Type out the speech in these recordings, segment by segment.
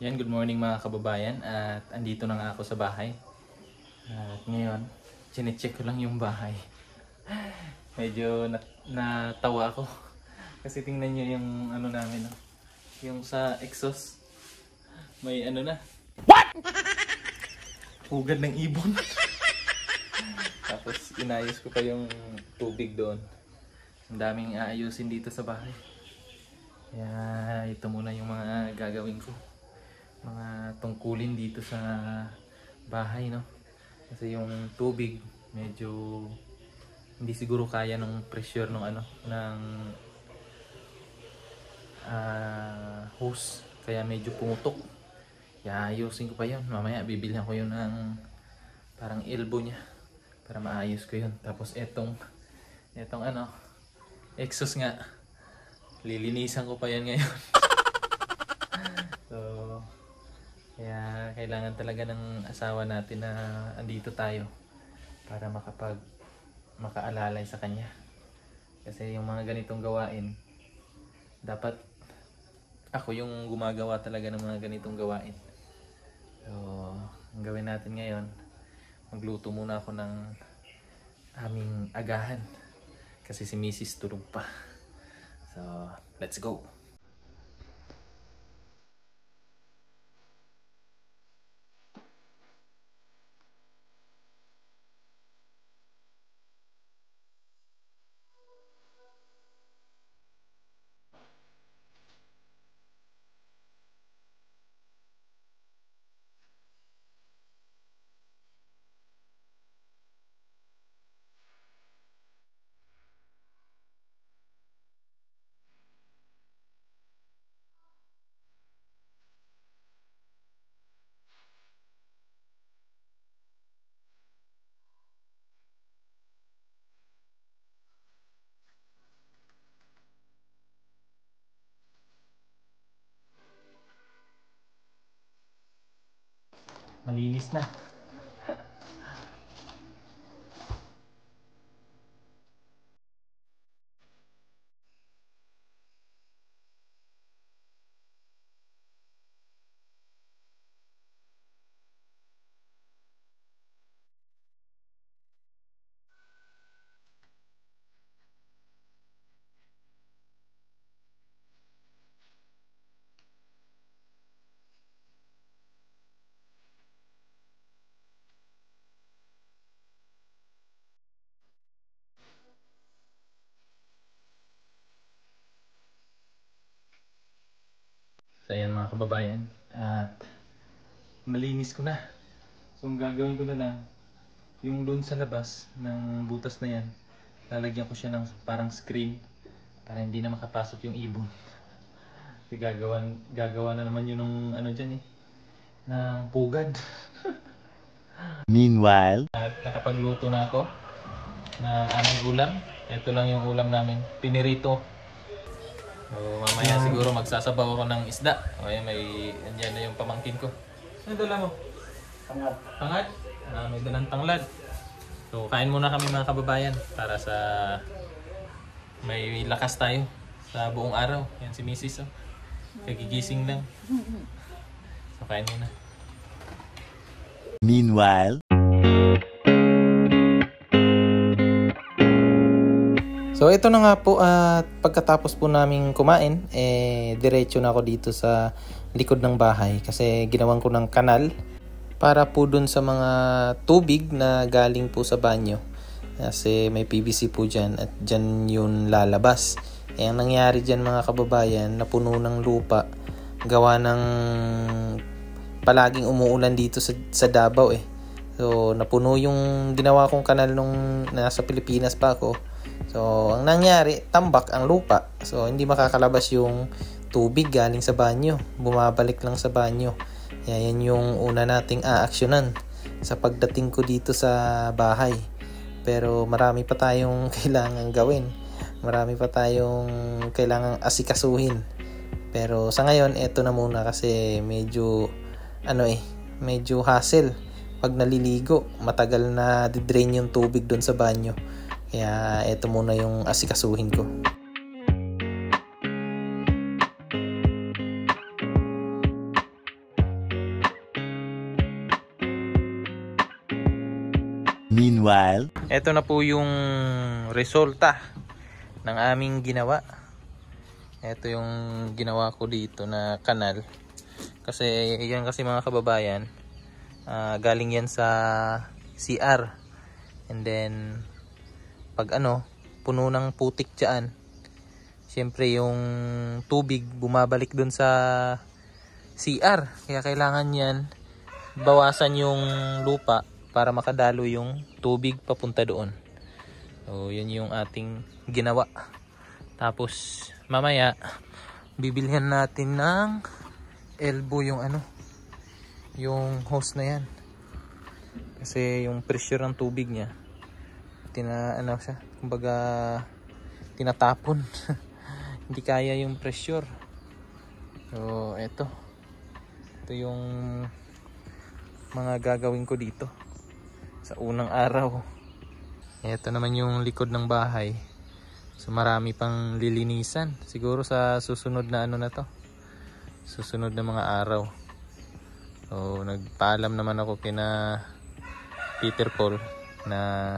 Yan, good morning mga kababayan. At andito na nga ako sa bahay. At ngayon, chinecheck ko lang yung bahay. Medyo natawa ako. Kasi tingnan nyo yung ano namin, no? Yung sa exhaust. May ano na. What? Hugad ng ibon. Tapos inayos ko pa yung tubig doon. Ang daming aayusin dito sa bahay. Kaya ito muna yung mga gagawin ko. Mga tungkulin dito sa bahay, no? Kasi yung tubig medyo hindi siguro kaya ng pressure ng ano ng hose, kaya medyo pumutok. Kaya ayusin ko pa yun. Mamaya bibilhan ko yun ng parang elbow niya para maayos ko yun. Tapos etong ano, exhaust nga, lilinisan ko pa yan ngayon. So kaya kailangan talaga ng asawa natin na andito tayo para makaalalay sa kanya. Kasi yung mga ganitong gawain, dapat ako yung gumagawa talaga ng mga ganitong gawain. So ang gawin natin ngayon, magluto muna ako ng aming agahan. Kasi si Mrs. tulog pa. So let's go! Malinis na. So ayan mga kababayan, at malinis ko na. So ang gagawin ko na lang, yung doon sa labas ng butas na yan, lalagyan ko siya ng parang screen para hindi na makapasok yung ibon. Kasi gagawa na naman yun ng ano dyan ng pugad. Meanwhile, At nakapagluto na ako na aming ulam. Ito lang yung ulam namin, pinirito. So mamaya siguro magsasabaw ako ng isda. O ayan, andyan na yung pamangkin ko. Ano dala mo? Tangat. Tanglad? May dalang tanglad. So kain muna kami mga kababayan para sa may lakas tayo sa buong araw. Yan si Mrs. Kagigising lang. So kain muna. meanwhile, So ito na nga po, at pagkatapos po naming kumain, diretso na ako dito sa likod ng bahay kasi ginawan ko ng kanal para po dun sa mga tubig na galing po sa banyo. Kasi may PVC po dyan at dyan yun lalabas. Ang nangyari dyan mga kababayan, napuno ng lupa gawa ng palaging umuulan dito sa Davao . So napuno yung ginawa kong kanal nung nasa Pilipinas pa ako. So ang nangyari, tambak ang lupa. So hindi makakalabas yung tubig galing sa banyo. Bumabalik lang sa banyo. Yan yung una nating aaksyonan sa pagdating ko dito sa bahay. Pero marami pa tayong kailangang gawin. Marami pa tayong kailangang asikasuhin. Pero sa ngayon, eto na muna kasi medyo medyo hassle. Pag naliligo, matagal na di-drain yung tubig doon sa banyo. Kaya eto muna yung asikasuhin ko. Meanwhile, ito na po yung resulta ng aming ginawa. Ito yung ginawa ko dito na kanal. Kasi yan kasi mga kababayan, galing yan sa CR. And then pag puno ng putik dyan, syempre yung tubig bumabalik dun sa CR. Kaya kailangan yan bawasan yung lupa para makadalo yung tubig papunta doon. So yun yung ating ginawa. Tapos mamaya bibilhan natin ng elbow yung yung hose na yan. Kasi yung pressure ng tubig niya siya, kumbaga tinatapon. Hindi kaya yung pressure. So ito yung mga gagawin ko dito sa unang araw. Ito naman yung likod ng bahay. So marami pang lilinisan siguro sa susunod na susunod na mga araw. So nagpaalam naman ako kina Peter Paul na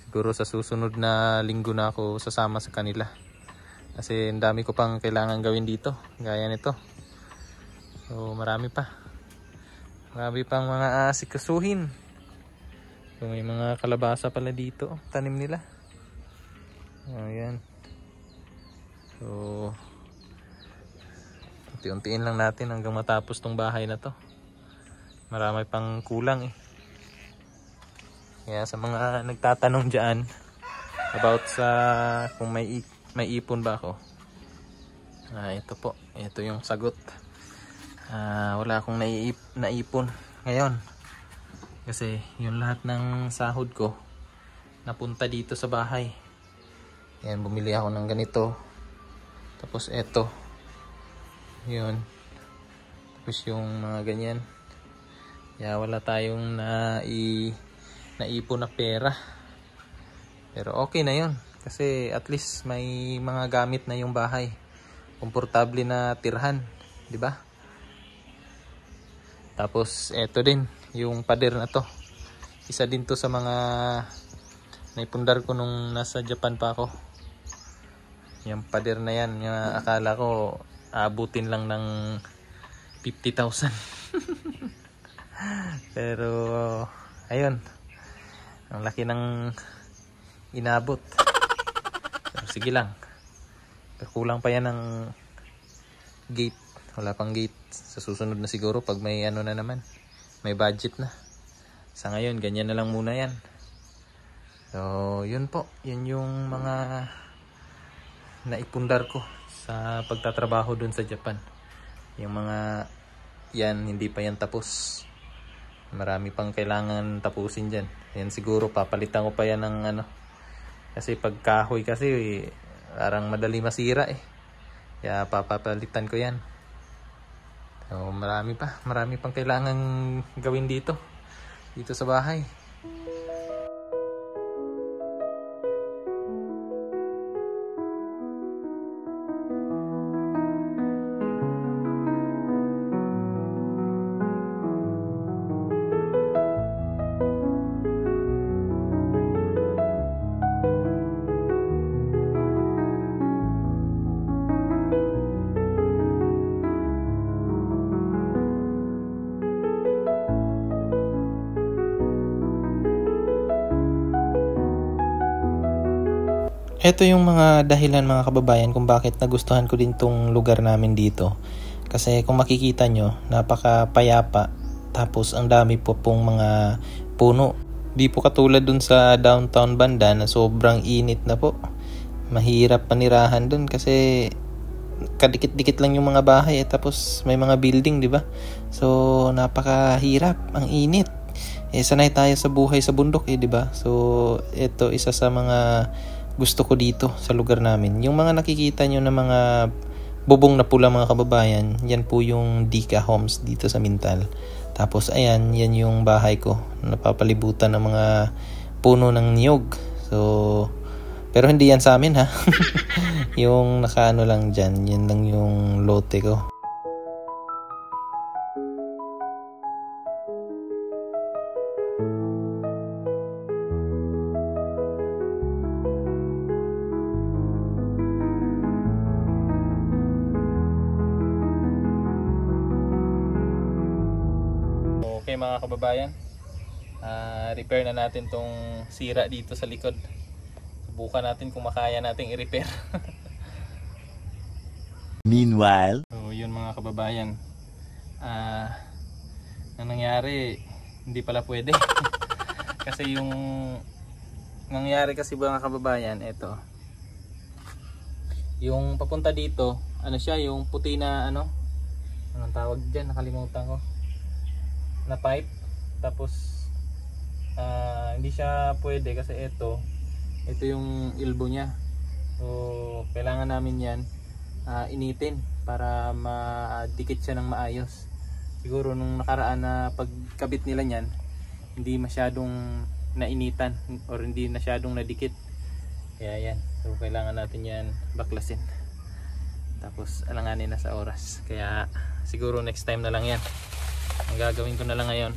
siguro sa susunod na linggo na ako sasama sa kanila. Kasi ang dami ko pang kailangan gawin dito, gaya nito. So marami pang mga asikasuhin. So may mga kalabasa pala dito, tanim nila. Ayan. So unti-untiin lang natin hanggang matapos tong bahay na to. Marami pang kulang eh. Kaya sa mga nagtatanong dyan about sa kung may ipon ba ako, ito po, ito yung sagot. Wala akong naipon ngayon kasi yung lahat ng sahod ko napunta dito sa bahay. Yan, bumili ako ng ganito, tapos eto yun, tapos yung mga ganyan. Kaya wala tayong naipon na pera, pero okay na yun kasi at least may mga gamit na yung bahay, komportable na tirhan, di ba? Tapos eto din yung pader na to, isa din to sa mga naipundar ko nung nasa Japan pa ako. Yung pader na yan, yung akala ko aabutin lang ng 50,000. Pero ayun, ang laki ng inabot. So, sige lang, kulang pa yan ng gate. Wala pang gate. Sa susunod na siguro pag may na naman, may budget na. Sa ngayon ganyan na lang muna yan. So yun po, yun yung mga naipundar ko sa pagtatrabaho dun sa Japan. Yung mga yan, hindi pa yan tapos. Marami pang kailangan tapusin dyan. Yan siguro papalitan ko pa yan ng kasi pag kahoy kasi parang madali masira eh. Kaya papapalitan ko yan. So marami pang kailangan gawin dito sa bahay. Ito yung mga dahilan mga kababayan kung bakit nagustuhan ko din tong lugar namin dito. Kasi kung makikita nyo, napakapayapa. Tapos ang dami po pong mga puno. Di po katulad dun sa downtown banda na sobrang init na po. Mahirap panirahan dun kasi kadikit-dikit lang yung mga bahay tapos may mga building, di ba? So napakahirap, ang init. Sanay tayo sa buhay sa bundok di ba? So ito isa sa mga gusto ko dito sa lugar namin. Yung mga nakikita nyo na mga bubong na pula mga kababayan, yan po yung Dika Homes dito sa Mintal. Tapos ayan, yan yung bahay ko. Napapalibutan ng mga puno ng niyog. So, pero hindi yan sa amin ha. Yung nakaano lang dyan, yan lang yung lote ko. Okay mga kababayan, repair na natin tong sira dito sa likod. Subukan natin kung makaya nating i-repair. Meanwhile, So yun mga kababayan, ang nangyari hindi pala pwede. Kasi yung nangyari kasi mga kababayan, ito yung papunta dito, ano siya, yung puti na ano, anong tawag dyan, nakalimutan ko, na pipe. Tapos hindi siya pwede kasi ito yung elbow niya. So kailangan namin yan initin para madikit siya ng maayos. Siguro nung nakaraan na pagkabit nila niyan, hindi masyadong nainitan or hindi masyadong nadikit. Kaya yan, so kailangan natin yan baklasin. Tapos alanganin na sa oras. Kaya siguro next time na lang yan. Ang gagawin ko na lang ngayon,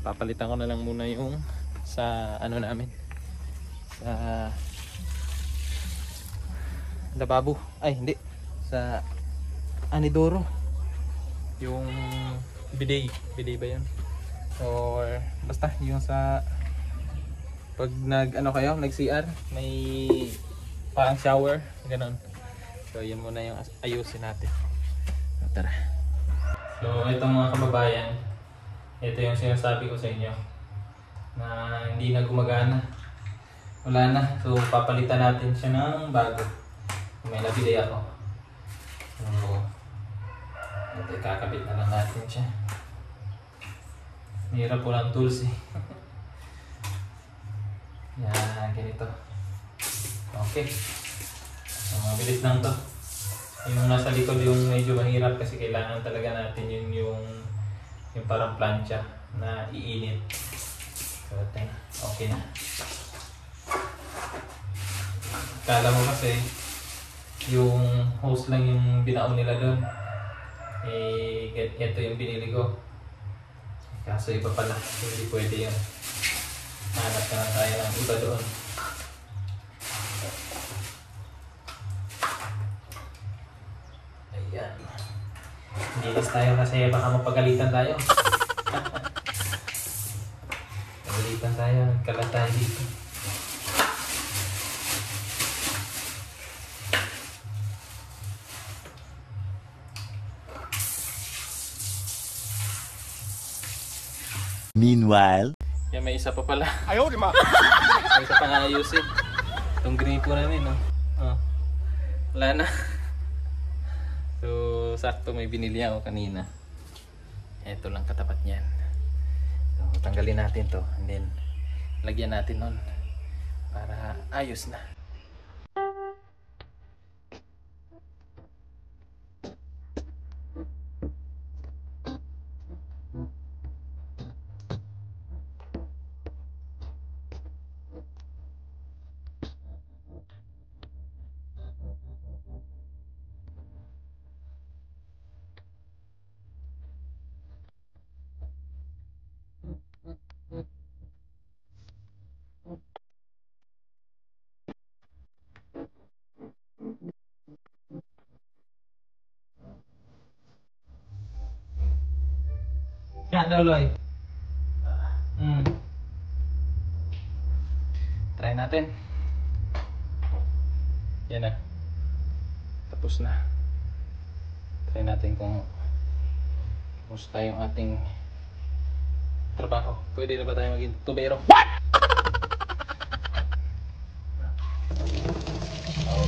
papalitan ko na lang muna yung sa ano namin, sa lababo. Ay hindi, sa anidoro. Yung bidet ba yun? Or basta yung sa pag nag ano kayo, nag CR, may parang shower, ganoon. So yun muna yung ayusin natin. So, tara. So ito mga kababayan, ito yung sinasabi ko sa inyo na hindi na gumagana. Wala na. So papalitan natin siya ng bago. May nabili ako. So ito, kakabit na lang natin siya. Mahirap po lang tools eh. Yan, ganito. Okay. So, mabilis lang to. Yung nasa likod yung medyo mahirap kasi kailangan talaga natin yung parang plancha na iinit. So, okay na. Kala mo kasi yung hose lang yung binaon nila doon. Eh, ito yung binili ko. Kaso iba pala, hindi pwede yun. Hanap ka na tayo ng iba doon. Ayan. Linis tayo kasi baka mapagalitan tayo. Pagalitan tayo, nagkalat tayo dito. meanwhile, Yan, may isa pa pala. ayaw di ma. May isa pa nga ayusin. Itong gripo namin, no? Oh. Wala na. So, sakto may binili ako kanina. Ito lang katapat niyan. So, tanggalin natin to. And then, lagyan natin nun. Para ayos na. Yan, Loloy. Try natin. Yan na. Tapos na. Try natin kung kumusta yung ating trabaho. Pwede na ba tayo maging tubero?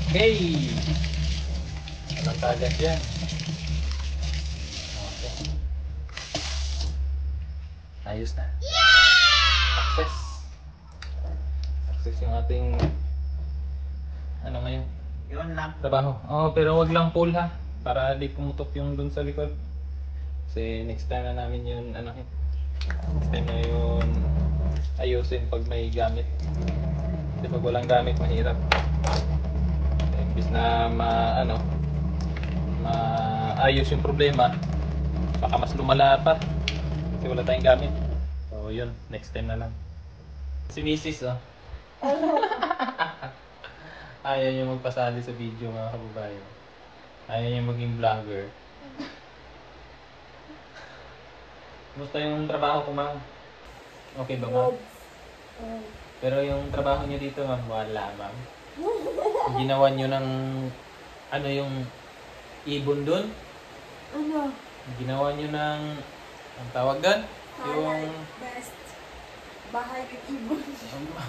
Okay. Walang tagas yan. Okay. Ayos na. Success. Success yung ating ano ngayon? Yun lang. Trabaho. Oh, pero wag lang pull ha. Para di pumutok yung dun sa likod. Kasi next time na namin yun ano eh. Next time na yun ayusin pag may gamit. Kasi pag walang gamit mahirap. Imbis na maayos yung problema, baka mas lumala pa. Kasi wala tayong gamit. So yun, next time na lang. Si Mrs. oh. Ayaw niya magpasali sa video mga kababayan. Ayaw niya maging vlogger. Kumusta yung trabaho ko, ma'am? Okay ba, ma'am? Pero yung trabaho niyo dito, ma'am, wala, ma'am. Ginawa niyo ng, ano yung ibon dun? Ano? Ginawa niyo ng, ang tawag doon? Yung, Best. Bahay ng ibon.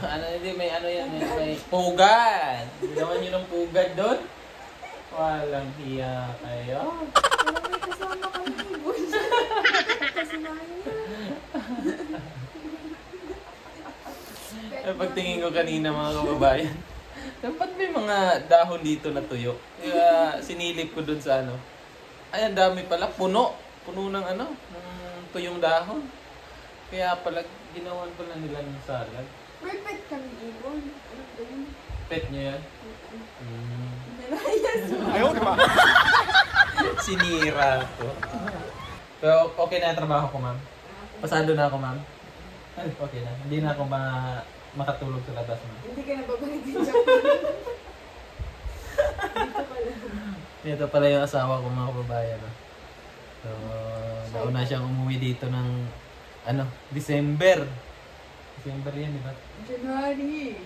ano hindi, may ano yan, may pugad. Ginawa niyo ng pugad doon? Walang hiya kayo. Pero may kasama kang ibon. Kasamahan niya. Ay, pagtingin ko kanina mga kababayan, dapat may mga dahon dito na tuyo. Kaya sinilip ko dun sa ano. Ay, ang dami pala. Puno. Puno ng ano, ng tuyong dahon. Kaya pala, ginawan pala nila ng salad. May pet kami ibon. Ano ba yun? Pet niyo yan? Nalayas mo. Sinira ko. Pero okay na yung trabaho ko, ma'am. Pasado na ako, ma'am. Ay, okay na. Hindi na ako makatulog sa labas, ma'am. Hindi ka na babalik din Japan. Dito ka lang. Ito pala yung asawa ko, mga kababayan. No? So, nauna siyang umuwi dito ng, ano, December. December yan, di ba? January.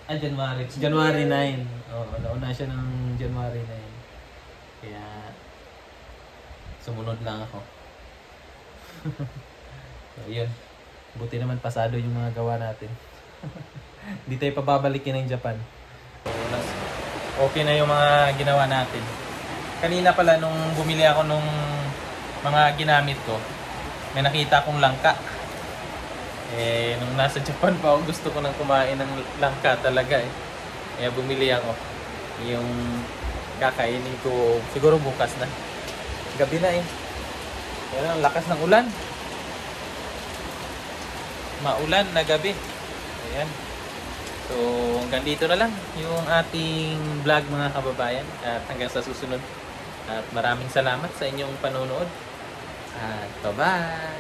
January. January 9. Oo, nauna siya ng January 9. Kaya, sumunod lang ako. So, yun. Buti naman pasado yung mga gawa natin. Hindi tayo pababalikin ng Japan. So, okay na yung mga ginawa natin. Kanina pala nung bumili ako nung mga ginamit ko, may nakita akong langka. Nung nasa Japan pa ako, gusto ko nang kumain ng langka talaga eh. Kaya bumili ako. Yung kakainin ko siguro bukas na. Gabi na eh. Yan ang lakas ng ulan. Maulan na gabi. Ayan. So, hanggang dito na lang yung ating vlog mga kababayan. At hanggang sa susunod. At maraming salamat sa inyong panonood. At bye-bye!